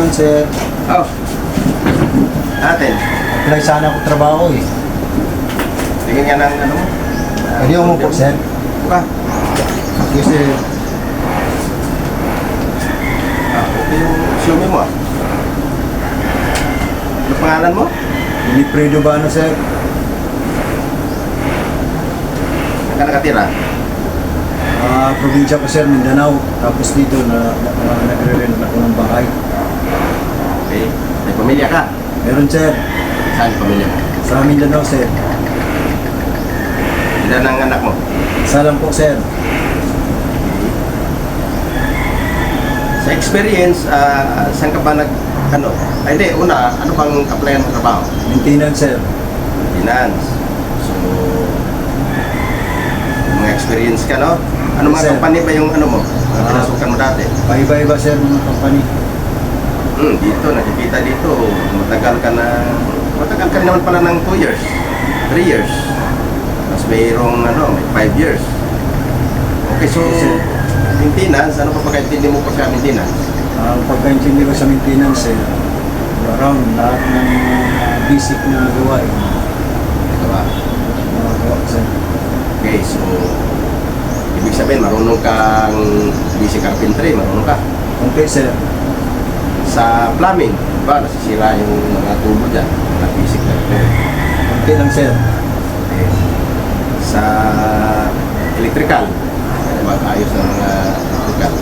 afternoon, sir. Oh. Natin. Apply sana ako trabaho eh. Tingin nga ng ano mo. Pwede mo po, sir. Buka. Okay, sir. Okay yung resume mo ah. Ano pangalan mo? Wilfredo ba ano, sir? Saan ka nakatira? Probinsya ko, sir, Mindanao. Tapos dito nagre-rent ako ng bahay. Okay. May pamilya ka? Meron, sir. Saan yung pamilya mo? Sa Mindanao, sir. Ilan ang anak mo? Isa lang po, sir. Sa experience, saan ka ba ano? Ay, hindi. Una, ano bang applyan mo trabaho? Maintenance, sir. Finance. So, mga experience ka, no? Ano mga Sir. company ba yung ano mo? Pinasukan mo dati? Paiba-iba, sir, mga company. Dito, nakikita dito. Matagal ka rin naman pala ng 2 years. 3 years. Tapos mayroong ano, may 5 years. Okay, so, maintenance, ano pa pagkaintindi mo pagka-maintenance? Ang pagkaintindi ko sa maintenance, sir, around lahat ng basic na gawain. Diba? Mga gawa, sir. Okay, so, ibig sabihin, marunong kang basic carpentry, marunong ka. Okay, sir. Sa plumbing, diba, nasisira yung mga tubo dyan, mga basic na ito. Okay lang, sir. Okay. Sa electrical, diba, ayos ng mga electrical.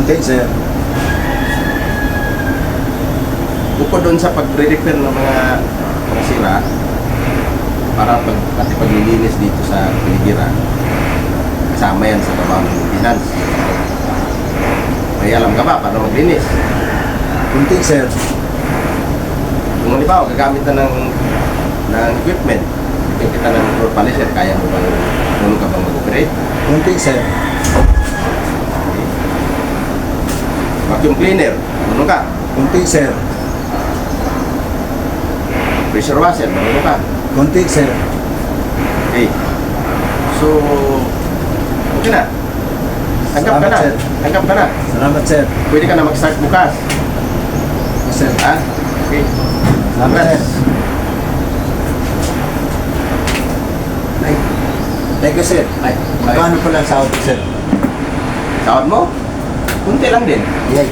Okay, sir. Bukod doon sa pagre-repair ng mga sira, para pati paglilinis dito sa piligiran, kasama yan sa trabaho ng maintenance. May alam ka ba paano maglinis? Kunti, sir. Kung halimbawa, gagamit na ng equipment, bigyan kita ng floor polisher, kaya mo bang, ka bang mag-operate? Kunti, sir. Okay. Vacuum cleaner, ano ka? Kunti, sir. Pressure washer, ano ka? Kunti, sir. Okay. So, okay na. Tanggap ka Salamat, na. sir. Tanggap ka na. Salamat, sir. Pwede ka na mag-start bukas. Okay, sir. Ha? Okay. Salamat, sir. Ay, thank you, sir. Ay, Magkano pala ang sahod ko, sir? sahod mo? Kunti lang din. Yay.